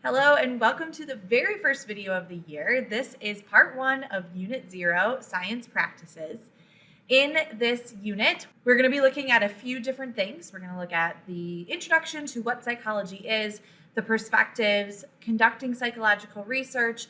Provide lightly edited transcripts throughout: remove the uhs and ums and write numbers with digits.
Hello and welcome to the very first video of the year. This is part 1 of Unit 0, Science Practices. In this unit, we're going to be looking at a few different things. We're going to look at the introduction to what psychology is, the perspectives, conducting psychological research,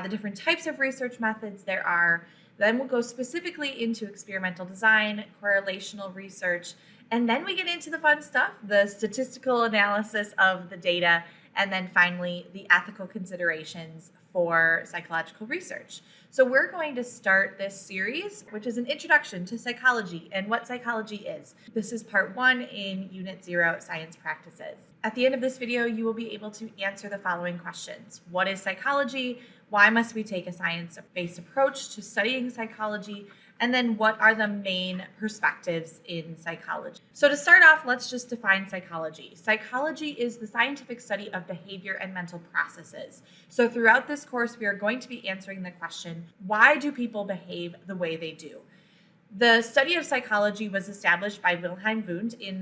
the different types of research methods there are. Then we'll go specifically into experimental design, correlational research, and then we get into the fun stuff, the statistical analysis of the data, and then finally the ethical considerations for psychological research. So we're going to start this series, which is an introduction to psychology and what psychology is. This is part 1 in Unit 0, Science Practices. At the end of this video, you will be able to answer the following questions. What is psychology? Why must we take a science-based approach to studying psychology? And then what are the main perspectives in psychology? So to start off, let's just define psychology. Psychology is the scientific study of behavior and mental processes. So throughout this course, we are going to be answering the question, why do people behave the way they do? The study of psychology was established by Wilhelm Wundt in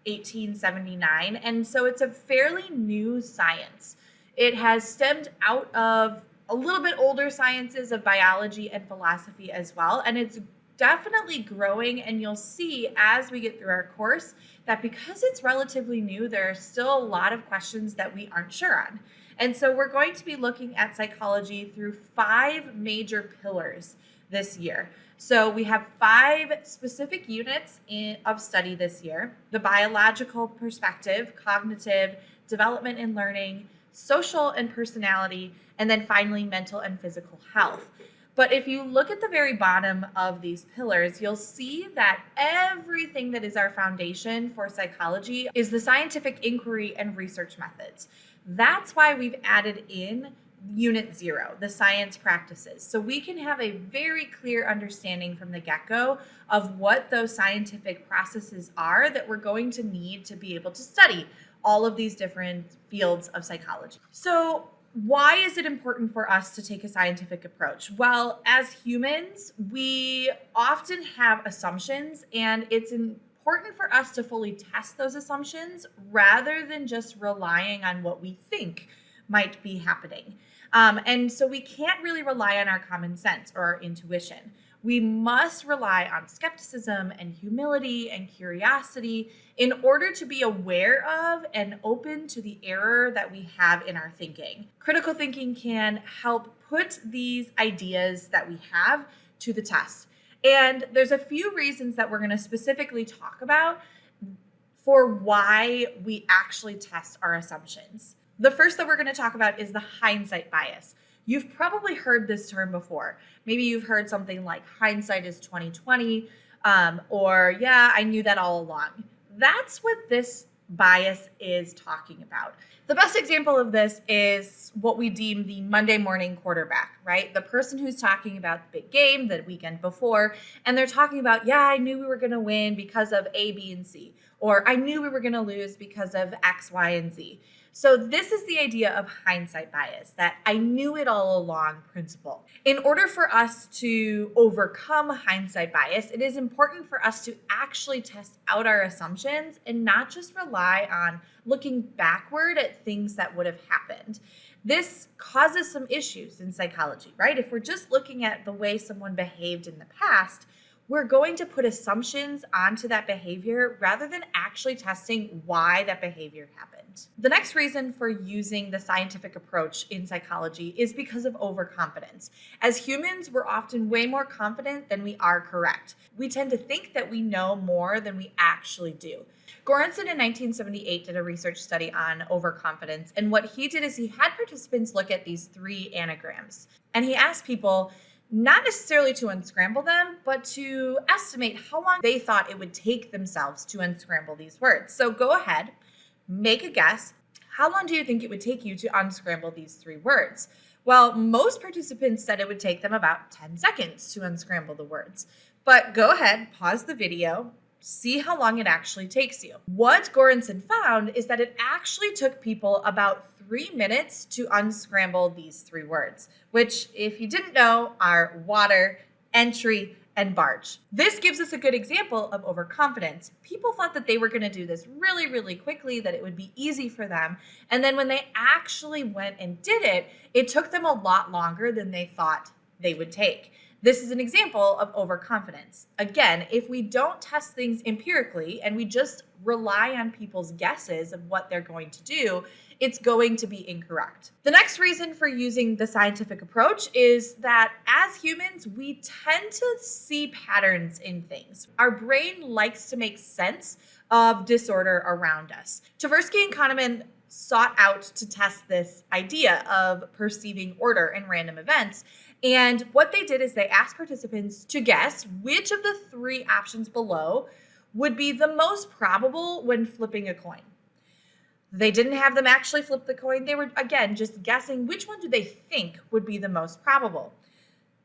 1879, and so it's a fairly new science. It has stemmed out of a little bit older sciences of biology and philosophy as well. And it's definitely growing. And you'll see as we get through our course that because it's relatively new, there are still a lot of questions that we aren't sure on. And so we're going to be looking at psychology through 5 major pillars this year. So we have 5 specific units of study this year: the biological perspective, cognitive, development and learning, social and personality, and then finally mental and physical health. But if you look at the very bottom of these pillars, you'll see that everything that is our foundation for psychology is the scientific inquiry and research methods. That's why we've added in Unit 0, the science practices. So we can have a very clear understanding from the get-go of what those scientific processes are that we're going to need to be able to study all of these different fields of psychology. So why is it important for us to take a scientific approach? Well, as humans, we often have assumptions, and it's important for us to fully test those assumptions rather than just relying on what we think might be happening. And so we can't really rely on our common sense or our intuition. We must rely on skepticism and humility and curiosity in order to be aware of and open to the error that we have in our thinking. Critical thinking can help put these ideas that we have to the test. And there's a few reasons that we're going to specifically talk about for why we actually test our assumptions. The first that we're going to talk about is the hindsight bias. You've probably heard this term before. Maybe you've heard something like hindsight is 20/20, or yeah, I knew that all along. That's what this bias is talking about. The best example of this is what we deem the Monday morning quarterback, right? The person who's talking about the big game the weekend before, and they're talking about, yeah, I knew we were going to win because of A, B, and C, or I knew we were going to lose because of X, Y, and Z. So this is the idea of hindsight bias, that I knew it all along principle. In order for us to overcome hindsight bias, it is important for us to actually test out our assumptions and not just rely on looking backward at things that would have happened. This causes some issues in psychology, right? If we're just looking at the way someone behaved in the past, we're going to put assumptions onto that behavior rather than actually testing why that behavior happened. The next reason for using the scientific approach in psychology is because of overconfidence. As humans, we're often way more confident than we are correct. We tend to think that we know more than we actually do. Goranson in 1978 did a research study on overconfidence, and what he did is he had participants look at these 3 anagrams, and he asked people not necessarily to unscramble them, but to estimate how long they thought it would take themselves to unscramble these words. So go ahead, make a guess. How long do you think it would take you to unscramble these 3 words? Well, most participants said it would take them about 10 seconds to unscramble the words. But go ahead, pause the video, see how long it actually takes you. What Goranson found is that it actually took people about 3 minutes to unscramble these 3 words, which, if you didn't know, are water, entry, and barge. This gives us a good example of overconfidence. People thought that they were going to do this really, really quickly, that it would be easy for them. And then when they actually went and did it, it took them a lot longer than they thought they would take. This is an example of overconfidence. Again, if we don't test things empirically and we just rely on people's guesses of what they're going to do, it's going to be incorrect. The next reason for using the scientific approach is that as humans, we tend to see patterns in things. Our brain likes to make sense of disorder around us. Tversky and Kahneman sought out to test this idea of perceiving order in random events. And what they did is they asked participants to guess which of the three options below would be the most probable when flipping a coin. They didn't have them actually flip the coin. They were, again, just guessing which one do they think would be the most probable.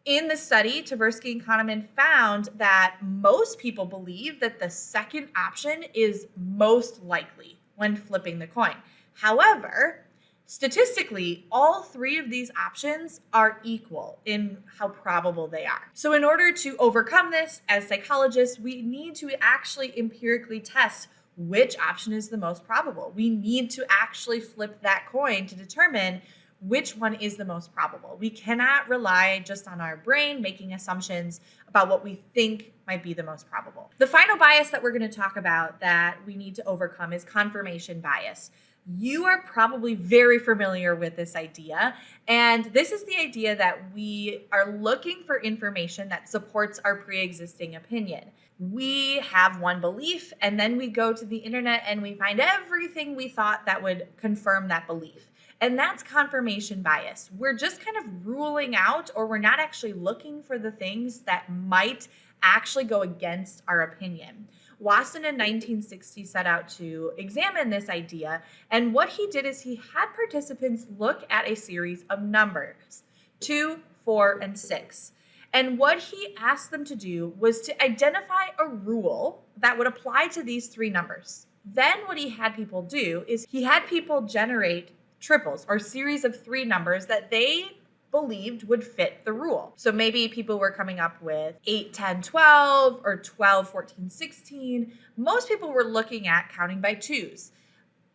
In the study, Tversky and Kahneman found that most people believe that the second option is most likely when flipping the coin. However, statistically, all three of these options are equal in how probable they are. So in order to overcome this, as psychologists, we need to actually empirically test which option is the most probable. We need to actually flip that coin to determine which one is the most probable. We cannot rely just on our brain making assumptions about what we think might be the most probable. The final bias that we're going to talk about that we need to overcome is confirmation bias. You are probably very familiar with this idea, and this is the idea that we are looking for information that supports our pre-existing opinion. We have one belief, and then we go to the internet and we find everything we thought that would confirm that belief. And that's confirmation bias. We're just kind of ruling out, or we're not actually looking for the things that might actually go against our opinion. Watson in 1960 set out to examine this idea, and what he did is he had participants look at a series of numbers, 2, 4, and 6. And what he asked them to do was to identify a rule that would apply to these three numbers. Then what he had people do is he had people generate triples, or series of three numbers that they believed would fit the rule. So maybe people were coming up with 8, 10, 12, or 12, 14, 16. Most people were looking at counting by twos.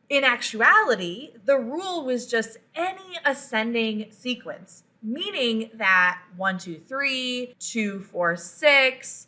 In actuality, the rule was just any ascending sequence, meaning that 1, 2, 3, 2, 4, 6,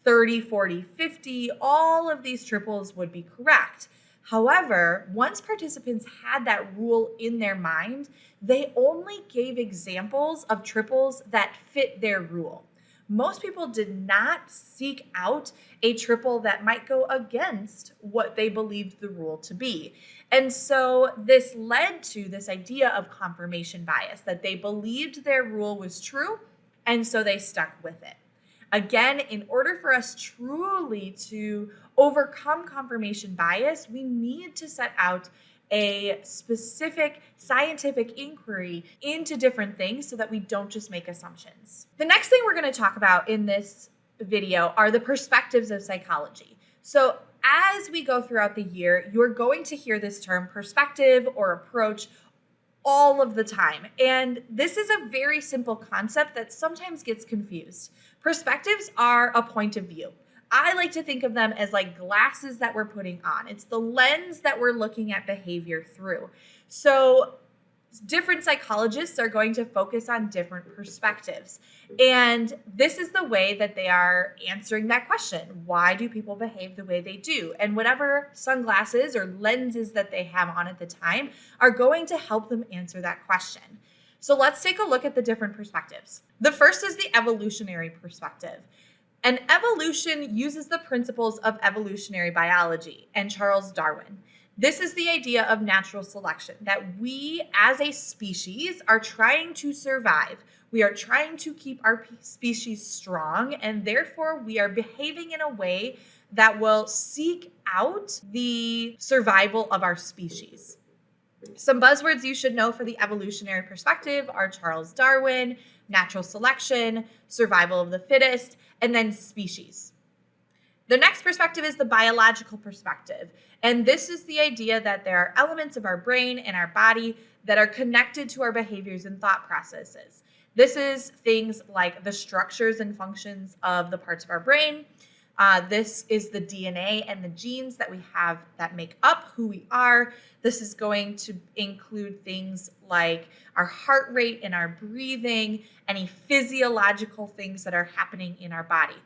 30, 40, 50, all of these triples would be correct. However, once participants had that rule in their mind, they only gave examples of triples that fit their rule. Most people did not seek out a triple that might go against what they believed the rule to be. And so this led to this idea of confirmation bias, that they believed their rule was true, and so they stuck with it. Again, in order for us truly to overcome confirmation bias, we need to set out a specific scientific inquiry into different things so that we don't just make assumptions. The next thing we're going to talk about in this video are the perspectives of psychology. So as we go throughout the year, you're going to hear this term perspective or approach all of the time. And this is a very simple concept that sometimes gets confused. Perspectives are a point of view. I like to think of them as like glasses that we're putting on. It's the lens that we're looking at behavior through. So different psychologists are going to focus on different perspectives. And this is the way that they are answering that question. Why do people behave the way they do? And whatever sunglasses or lenses that they have on at the time are going to help them answer that question. So let's take a look at the different perspectives. The first is the evolutionary perspective. And evolution uses the principles of evolutionary biology and Charles Darwin. This is the idea of natural selection, that we as a species are trying to survive. We are trying to keep our species strong, and therefore we are behaving in a way that will seek out the survival of our species. Some buzzwords you should know for the evolutionary perspective are Charles Darwin, natural selection, survival of the fittest, and then species. The next perspective is the biological perspective. And this is the idea that there are elements of our brain and our body that are connected to our behaviors and thought processes. This is things like the structures and functions of the parts of our brain. This is the DNA and the genes that we have that make up who we are. This is going to include things like our heart rate and our breathing, any physiological things that are happening in our body.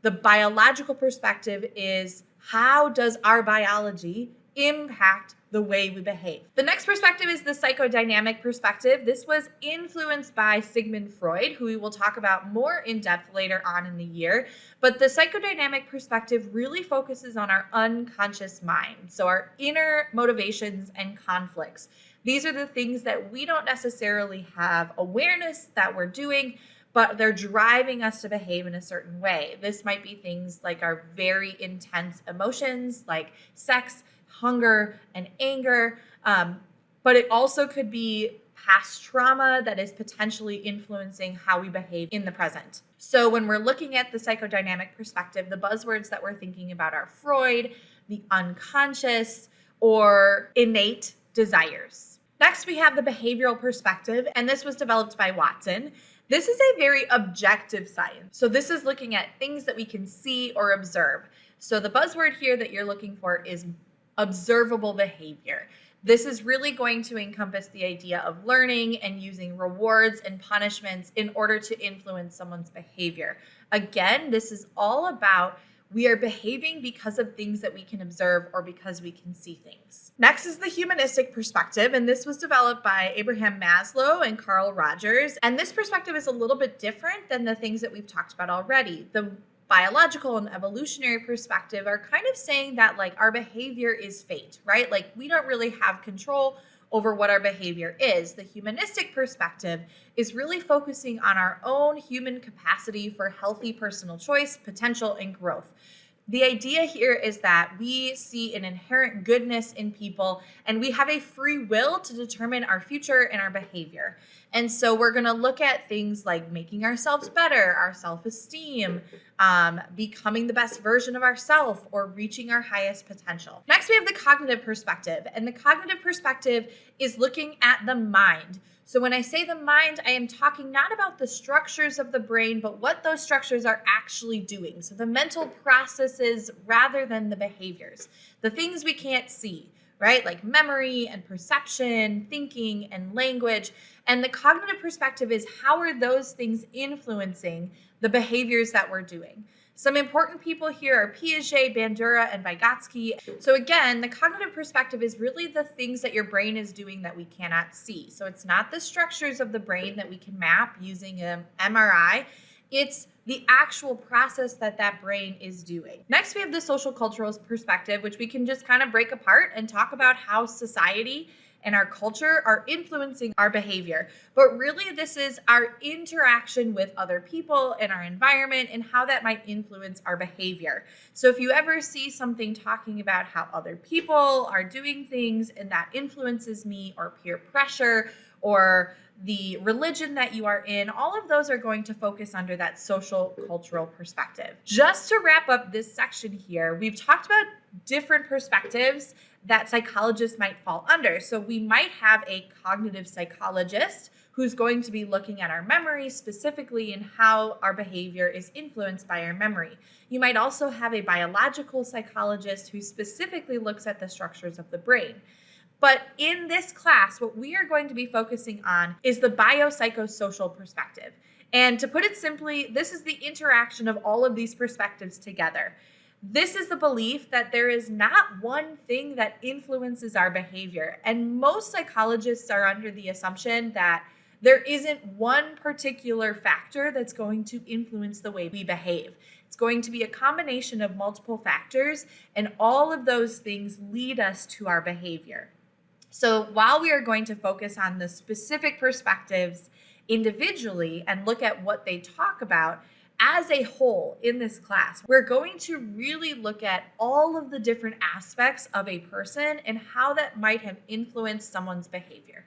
The biological perspective is, how does our biology impact the way we behave? The next perspective is the psychodynamic perspective. This was influenced by Sigmund Freud, who we will talk about more in depth later on in the year. But the psychodynamic perspective really focuses on our unconscious mind, so our inner motivations and conflicts. These are the things that we don't necessarily have awareness that we're doing, but they're driving us to behave in a certain way. This might be things like our very intense emotions, like sex, hunger, and anger. But it also could be past trauma that is potentially influencing how we behave in the present. So when we're looking at the psychodynamic perspective, the buzzwords that we're thinking about are Freud, the unconscious, or innate desires. Next, we have the behavioral perspective, and this was developed by Watson. This is a very objective science. So this is looking at things that we can see or observe. So the buzzword here that you're looking for is observable behavior. This is really going to encompass the idea of learning and using rewards and punishments in order to influence someone's behavior. Again, this is all about we are behaving because of things that we can observe or because we can see things. Next is the humanistic perspective, and this was developed by Abraham Maslow and Carl Rogers. And this perspective is a little bit different than the things that we've talked about already. The biological and evolutionary perspective are kind of saying that like our behavior is fate, right? Like we don't really have control over what our behavior is. The humanistic perspective is really focusing on our own human capacity for healthy personal choice, potential, and growth. The idea here is that we see an inherent goodness in people and we have a free will to determine our future and our behavior. And so we're going to look at things like making ourselves better, our self-esteem, becoming the best version of ourselves, or reaching our highest potential. Next, we have the cognitive perspective. And the cognitive perspective is looking at the mind. So when I say the mind, I am talking not about the structures of the brain, but what those structures are actually doing. So the mental processes rather than the behaviors, the things we can't see, right? Like memory and perception, thinking and language. And the cognitive perspective is how are those things influencing the behaviors that we're doing? Some important people here are Piaget, Bandura, and Vygotsky. So again, the cognitive perspective is really the things that your brain is doing that we cannot see. So it's not the structures of the brain that we can map using an MRI. It's the actual process that brain is doing. Next, we have the social cultural perspective, which we can just kind of break apart and talk about how society and our culture are influencing our behavior. But really, this is our interaction with other people and our environment and how that might influence our behavior. So if you ever see something talking about how other people are doing things and that influences me, or peer pressure, or the religion that you are in, all of those are going to focus under that social cultural perspective. Just to wrap up this section here, we've talked about different perspectives that psychologists might fall under. So we might have a cognitive psychologist who's going to be looking at our memory specifically and how our behavior is influenced by our memory. You might also have a biological psychologist who specifically looks at the structures of the brain. But in this class, what we are going to be focusing on is the biopsychosocial perspective. And to put it simply, this is the interaction of all of these perspectives together. This is the belief that there is not one thing that influences our behavior. And most psychologists are under the assumption that there isn't one particular factor that's going to influence the way we behave. It's going to be a combination of multiple factors, and all of those things lead us to our behavior. So while we are going to focus on the specific perspectives individually and look at what they talk about, as a whole in this class, we're going to really look at all of the different aspects of a person and how that might have influenced someone's behavior.